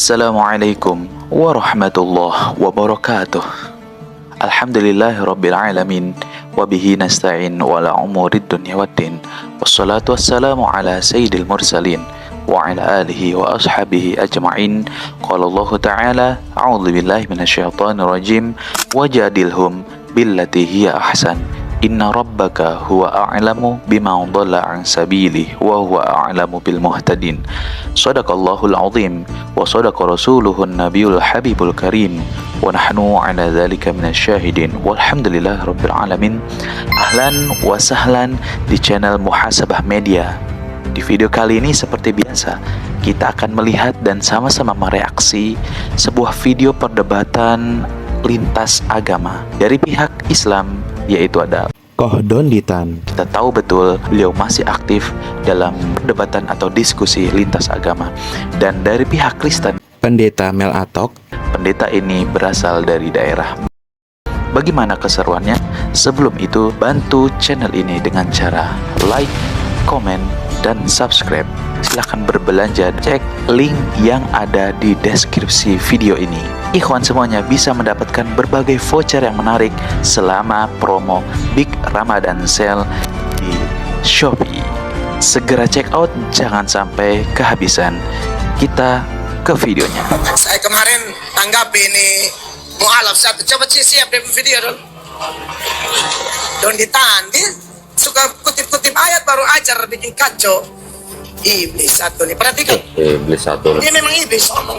Assalamualaikum warahmatullahi wabarakatuh. Alhamdulillahirabbil alamin wa bihi nasta'in wa la umurid dunya waddin. Wassalatu wassalamu ala sayyidil mursalin wa ala alihi wa ashabihi ajma'in. Qala Allah Ta'ala, a'udzu billahi minasyaitonir rajim, wajadilhum billati hiya ahsan. Inna rabbaka huwa a'lamu bima dhalla an sabili wa huwa a'lamu bil muhtadin. Shadaqallahul azim wa shadaqa rasuluhun nabiyul habibul karim wa nahnu ala dzalika minasyahidin walhamdulillahi rabbil alamin. Ahlan wa sahlan di channel Muhasabah Media. Di video kali ini seperti biasa kita akan melihat dan sama-sama mereaksi sebuah video perdebatan lintas agama dari pihak Islam, yaitu ada Koh Donditan. Kita tahu betul beliau masih aktif dalam perdebatan atau diskusi lintas agama. Dan dari pihak Kristen, Pendeta Mel Atok. Pendeta ini berasal dari daerah. Bagaimana keseruannya? Sebelum itu, bantu channel ini dengan cara like, komen, dan subscribe. Silahkan berbelanja, cek link yang ada di deskripsi video ini. Ikhwan semuanya bisa mendapatkan berbagai voucher yang menarik selama promo Big Ramadan Sale di Shopee. Segera check out, jangan sampai kehabisan. Kita ke videonya. Saya kemarin tanggapi ini mualaf satu, coba siap di video dong. Donditan, dia suka kutip-kutip ayat baru ajar bikin kacau. Iblis satu nih, perhatikan. Iblis satu. Dia memang iblis ngomong.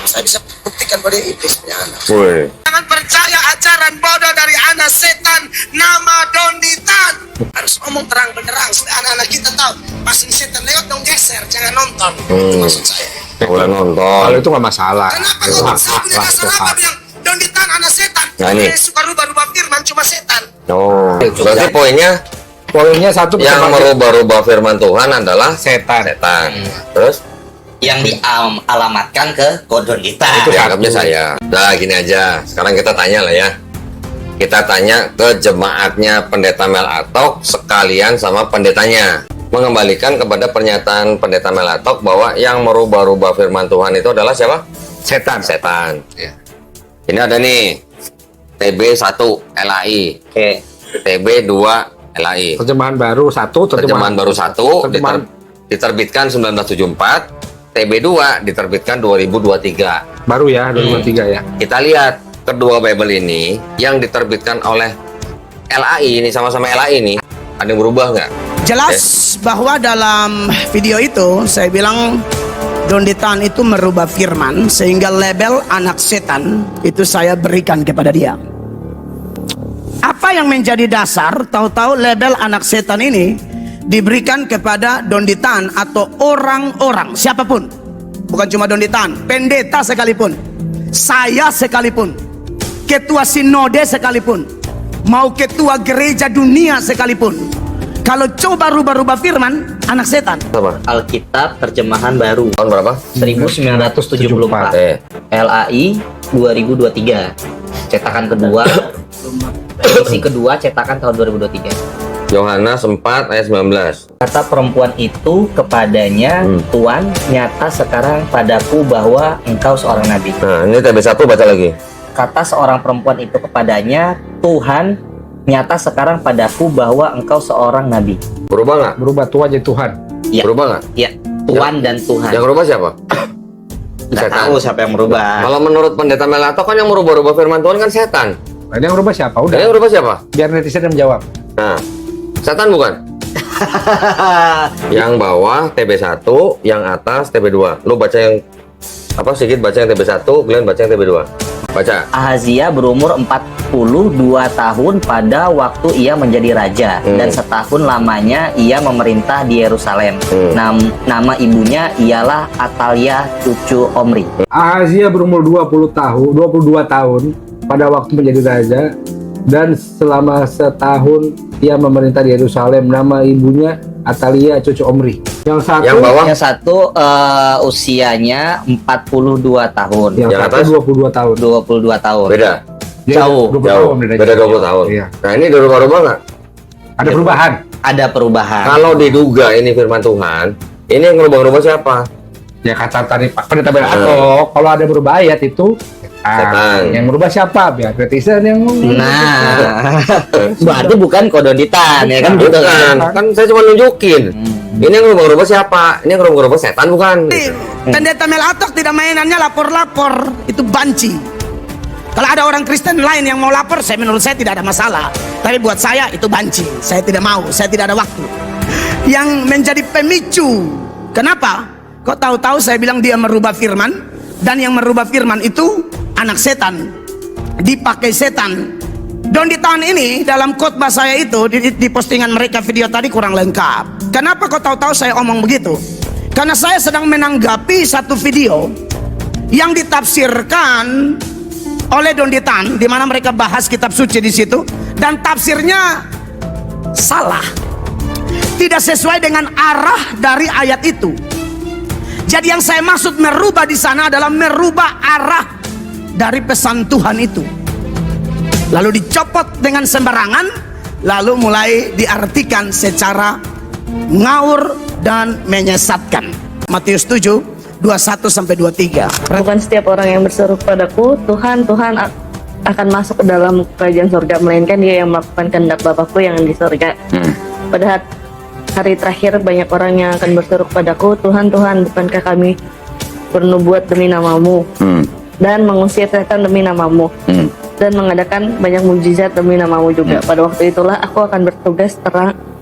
Saya bisa buktikan bahwa dia iblis punya anak. Woi. Jangan percaya ajaran bodoh dari anak setan nama Donditan. Harus ngomong terang benderang supaya anak-anak kita tahu. Pas ini setan lewat dong geser, jangan nonton. Itu maksud saya. Boleh nonton. Kalau itu nggak masalah. Kenapa kok saya punya dasar apa bilang Donditan anak setan? Nah, ini. Dia suka rubah-rubah firman cuma setan. Oh, berarti poinnya satu yang merubah-rubah firman Tuhan adalah setan. Terus yang dialamatkan ke Donditan. itu dianggapnya saya. Nah, gini aja. Sekarang kita tanya lah ya. Kita tanya ke jemaatnya Pendeta Mel Atok sekalian sama pendetanya. Mengembalikan kepada pernyataan Pendeta Mel Atok bahwa yang merubah-rubah firman Tuhan itu adalah siapa? Setan. Ya. Ini ada nih TB1 LAI, Oke. TB2 LAI. Terjemahan baru satu. Terjemahan baru 1 diterbitkan 1974, TB2 diterbitkan 2023. baru ya 2023 ya. Kita lihat kedua Bible ini yang diterbitkan oleh LAI ini sama-sama LAI ini, ada yang berubah nggak? Jelas bahwa dalam video itu saya bilang Donditan itu merubah firman sehingga label anak setan itu saya berikan kepada dia. Apa yang menjadi dasar? Tahu-tahu label anak setan ini diberikan kepada Donditan atau orang-orang siapapun, bukan cuma Donditan, pendeta sekalipun, saya sekalipun, ketua sinode sekalipun, mau ketua gereja dunia sekalipun. Kalau coba rubah-rubah firman, anak setan. Apa? Alkitab terjemahan baru Tahun berapa? 1974. LAI 2023. Cetakan kedua. Edisi kedua cetakan tahun 2023. Yohanes 4 ayat 19. Kata perempuan itu kepadanya, Tuhan, nyata sekarang padaku bahwa engkau seorang nabi. Nah, ini TB1 baca lagi. Kata seorang perempuan itu kepadanya, Tuhan, nyata sekarang padaku bahwa engkau seorang nabi. Berubah nggak? Berubah tua jadi Tuhan. Ya, Berubah nggak? ya, Tuhan dan Tuhan. Yang berubah siapa? Nggak Setan. tahu siapa yang merubah. Kalau menurut Pendeta Mel Atok kan yang merubah-rubah firman Tuhan kan setan. Nah, ini yang berubah siapa? Dan Udah. yang berubah siapa? Biar netizen yang menjawab. Nah, setan bukan? Yang bawah TB1, yang atas TB2. Lu baca yang apa? Sedikit baca yang TB1, Glenn baca yang TB2. Baca. Ahazia berumur 42 tahun pada waktu ia menjadi raja, dan setahun lamanya ia memerintah di Yerusalem. Nama ibunya ialah Atalia cucu Omri. Ahazia berumur 22 tahun pada waktu menjadi raja, dan selama setahun ia memerintah di Yerusalem. Nama ibunya Atalia cucu Omri. Yang satu, Yang bawah? Yang satu usianya 42 tahun. yang Yang satu atas? 22 tahun. 22 tahun. Beda. Dia Jauh. 20 Jauh. tahun Beda 20 tahun. Iya. Nah, ini dirubah-rubah nggak? Ada perubahan. Ada perubahan. Kalau diduga ini firman Tuhan, ini yang ngerubah-rubah siapa? Ya kata tadi Pak Pendeta Belatok, kalau ada berubah ayat itu Setan. yang merubah siapa? Biar netizen yang Nah, berarti bukan kodonditan ya kan gitu Bukan, kan. kan saya cuma nunjukin. Ini yang ngerubah siapa? Ini yang ngerubah setan bukan? Pendeta Melatok tidak mainannya lapor-lapor, itu banci. Kalau ada orang Kristen lain yang mau lapor, menurut saya tidak ada masalah. Tapi buat saya itu banci. Saya tidak mau, saya tidak ada waktu. Yang menjadi pemicu, kenapa? Kok tahu-tahu saya bilang dia merubah firman, dan yang merubah firman itu anak setan, dipakai setan. Dan di tahun ini dalam khotbah saya itu di postingan mereka video tadi kurang lengkap. Kenapa kok tahu-tahu saya omong begitu? Karena saya sedang menanggapi satu video yang ditafsirkan oleh Donditan, di mana mereka bahas kitab suci di situ, dan tafsirnya salah, tidak sesuai dengan arah dari ayat itu. Jadi yang saya maksud merubah di sana adalah merubah arah dari pesan Tuhan itu. Lalu dicopot dengan sembarangan, lalu mulai diartikan secara ngawur dan menyesatkan. Matius 7 21 sampai 23. Bukan setiap orang yang berseru padaku, Tuhan, Tuhan akan masuk ke dalam kerajaan surga, melainkan dia yang melakukan kehendak Bapakku yang di surga. Pada hari terakhir banyak orang yang akan berseru kepadaku, Tuhan, Tuhan, bukankah kami bernubuat demi namamu, dan mengusir setan demi namamu, dan mengadakan banyak mujizat demi namamu juga. Pada waktu itulah aku akan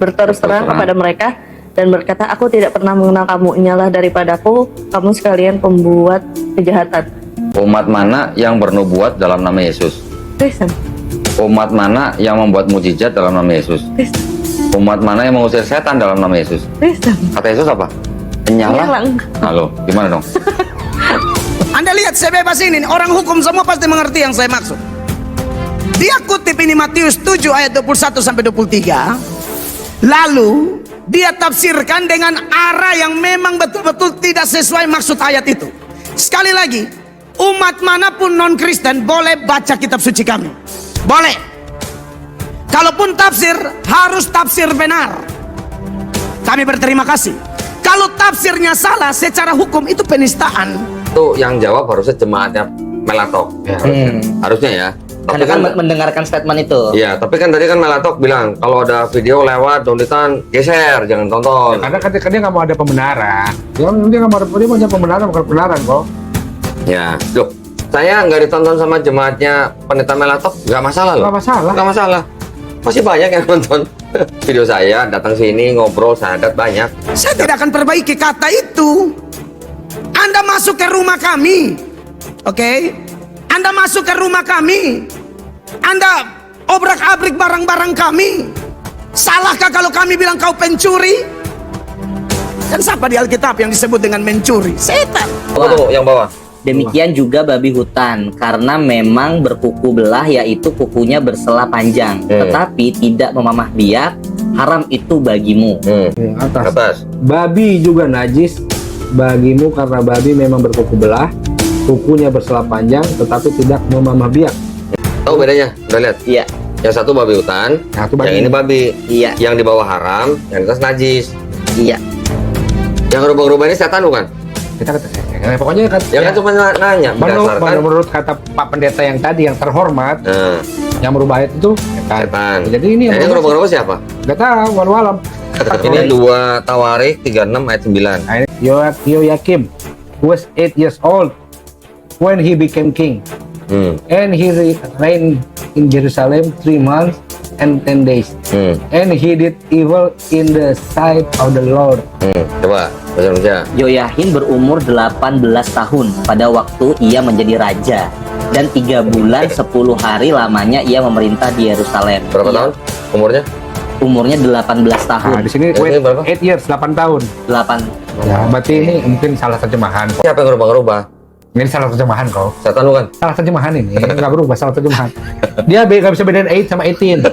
berterus terang kepada mereka dan berkata, aku tidak pernah mengenal kamu, inyalah daripadaku kamu sekalian pembuat kejahatan. Umat mana yang bernubuat dalam nama Yesus? Kristen, Umat mana yang membuat mujizat dalam nama Yesus? Kristen, Umat mana yang mengusir setan dalam nama Yesus? Kristen. Kata Yesus apa? Nyala. Halo, gimana dong? Anda lihat, saya bebas ini, orang hukum semua pasti mengerti yang saya maksud. Dia kutip ini Matius 7 ayat 21 sampai 23. Lalu dia tafsirkan dengan arah yang memang betul-betul tidak sesuai maksud ayat itu. Sekali lagi, umat manapun non-Kristen boleh baca kitab suci kami. Boleh. Kalaupun tafsir, harus tafsir benar. Kami berterima kasih. Kalau tafsirnya salah, secara hukum itu penistaan. Itu yang jawab harusnya jemaatnya Melatok. Ya, harusnya ya. Tapi Anda kan mendengarkan statement itu. Iya, tapi kan tadi kan Melatok bilang kalau ada video lewat Donditan geser, jangan tonton. karena kan dia nggak mau ada pembenaran. Dia nggak mau ada pembenaran, bukan pembenaran kok. Ya, loh, saya nggak ditonton sama jemaatnya Pendeta Melatok, nggak masalah loh. Nggak masalah. Nggak masalah. Masih banyak yang nonton video saya, datang sini ngobrol, sahadat banyak. Saya tidak akan perbaiki kata itu. Anda masuk ke rumah kami, oke? Anda masuk ke rumah kami, Anda obrak-abrik barang-barang kami. Salahkah kalau kami bilang kau pencuri? Dan siapa di Alkitab yang disebut dengan mencuri? Setan. Apa tuh yang bawah? Demikian juga babi hutan, karena memang berkuku belah, yaitu kukunya bersela panjang, tetapi tidak memamah biak, haram itu bagimu. Atas. Babi juga najis bagimu karena babi memang berkuku belah, kukunya bersela panjang, tetapi tidak memamah biak. Tahu bedanya? Udah lihat? Iya, Yang satu babi hutan, Satu yang babi. ini babi. iya, Yang di bawah haram, yang di atas najis. iya. Yang rubah-rubah ini setan bukan? Kita pokoknya kan. Ya kan cuma nanya berdasarkan Menurut kata Pak Pendeta yang tadi yang terhormat, yang merubah ayat itu setan. Jadi ini yang yang rubah-rubah siapa? nggak tahu, walau alam. Ini 2 Tawarikh 36 ayat 9. Nah, ini Yoyakim was 8 years old when he became king, and he reigned in Jerusalem 3 months and 10 days, and he did evil in the sight of the Lord. Coba baca Indonesia. Yoyahin berumur 18 tahun pada waktu ia menjadi raja, dan 3 bulan 10 hari lamanya ia memerintah di Yerusalem. Berapa tahun umurnya? Umurnya 18 tahun. Nah, di sini Ini berapa? 8 years, 8 tahun. 8. Ya, berarti ini mungkin salah terjemahan kok. Siapa yang rubah-rubah? Ini salah terjemahan kok. Setan bukan? Salah terjemahan ini, nggak berubah, salah terjemahan. Dia nggak bisa bedain 8 sama 18.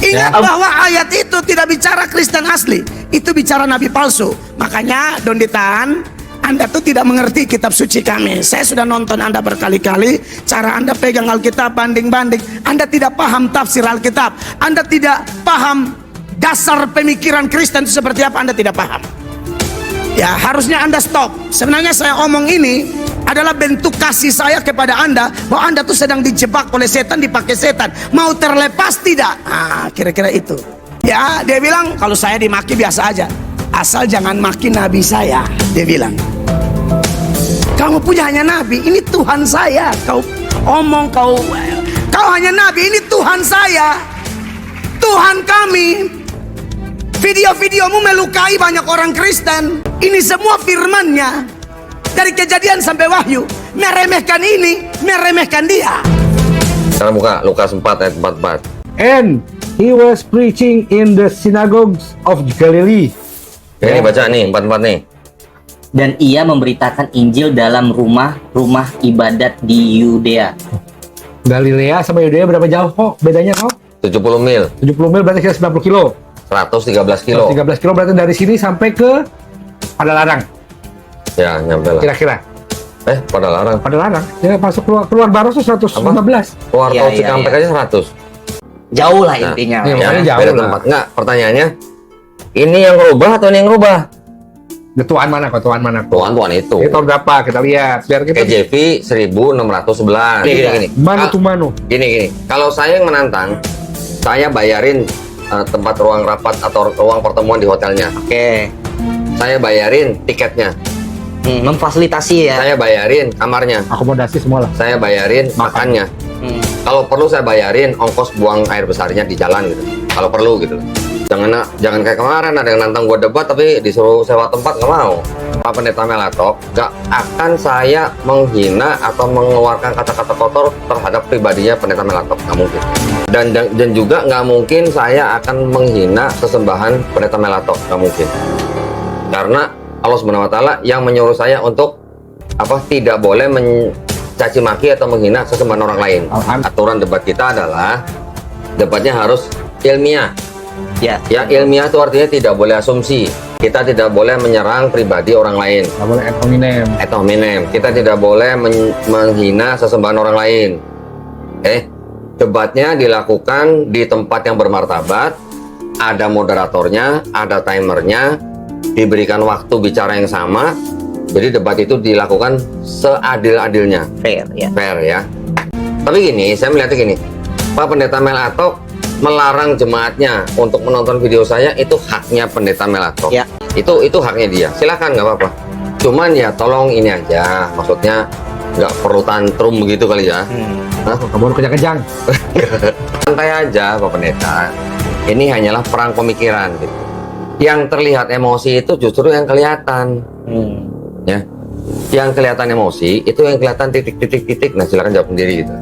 Ingat bahwa ayat itu tidak bicara Kristen asli, itu bicara nabi palsu. Makanya Donditan, Anda tuh tidak mengerti kitab suci kami. Saya sudah nonton Anda berkali-kali, cara Anda pegang Alkitab banding-banding. Anda tidak paham tafsir Alkitab. Anda tidak paham dasar pemikiran Kristen itu seperti apa, Anda tidak paham. Ya, harusnya Anda stop. Sebenarnya saya omong ini adalah bentuk kasih saya kepada Anda, bahwa Anda tuh sedang dijebak oleh setan, dipakai setan. Mau terlepas tidak? Ah, kira-kira itu. Ya, dia bilang kalau saya dimaki biasa aja, asal jangan maki nabi saya. Dia bilang, kamu punya hanya nabi, ini Tuhan saya. Kau omong kau hanya nabi, ini Tuhan saya, Tuhan kami. Video-videomu melukai banyak orang Kristen. Ini semua firman-Nya dari Kejadian sampai Wahyu. Meremehkan ini, meremehkan dia. Sekarang buka Lukas 4 ayat 44. And he was preaching in the synagogues of Galilee. Ini baca nih 44 nih. Dan ia memberitakan Injil dalam rumah-rumah ibadat di Yudea. Galilea sama Yudea berapa jauh kok? Bedanya kok? 70 mil, 70 mil berarti kira 90 kilo. 113 kilo. 13 kilo berarti dari sini sampai ke Padalarang. Ya, nyampe lah. Kira-kira. Padalarang. Padalarang. Ya masuk keluar Baros tuh 115. Keluar Iya, tol iya, Cikampek iya. aja 100. Jauh lah Nah, intinya. iya. Ya, Makanya jauh beda lah. tempat. Enggak, pertanyaannya, ini yang rubah atau ini yang rubah? Tuan mana kok? Tuan mana kok? Tuan itu. Ini tahun berapa? Kita lihat. Biar kita. KJV 1611. Gini. Manu tu manu. Gini. Kalau saya yang menantang, saya bayarin tempat ruang rapat atau ruang pertemuan di hotelnya. Oke. Saya bayarin tiketnya. Memfasilitasi ya. Saya bayarin kamarnya. Akomodasi semua lah. Saya bayarin makannya. Hmm. Kalau perlu saya bayarin ongkos buang air besarnya di jalan gitu. Kalau perlu gitu. Jangan kayak kemarin ada yang nantang gua debat tapi disuruh sewa tempat, nggak mau. Pak Pendeta Melatok, nggak akan saya menghina atau mengeluarkan kata-kata kotor terhadap pribadinya Pendeta Melatok, nggak mungkin. Dan juga nggak mungkin saya akan menghina sesembahan Pendeta Melatok, nggak mungkin. Karena Allah Subhanahu Wa Taala yang menyuruh saya untuk tidak boleh mencaci maki atau menghina sesembahan orang lain. Aturan debat kita adalah debatnya harus ilmiah. Ya. Ya, ilmiah itu artinya tidak boleh asumsi. Kita tidak boleh menyerang pribadi orang lain. Nggak boleh ad hominem. Kita tidak boleh menghina sesembahan orang lain. Debatnya dilakukan di tempat yang bermartabat. Ada moderatornya, ada timernya, diberikan waktu bicara yang sama. Jadi debat itu dilakukan seadil-adilnya. Fair ya. Fair ya. Tapi gini, saya melihatnya gini. Pak Pendeta Melatok melarang jemaatnya untuk menonton video saya, itu haknya Pendeta Melatok. Ya. Itu haknya dia. Silakan, nggak apa-apa. Cuman ya tolong ini aja, maksudnya nggak perlu tantrum begitu kali ya. Kamu kejang-kejang. Santai aja Pak Pendeta. Ini hanyalah perang pemikiran gitu. Yang terlihat emosi itu justru yang kelihatan. Ya. Yang kelihatan emosi itu yang kelihatan titik-titik. Nah, silakan jawab sendiri gitu.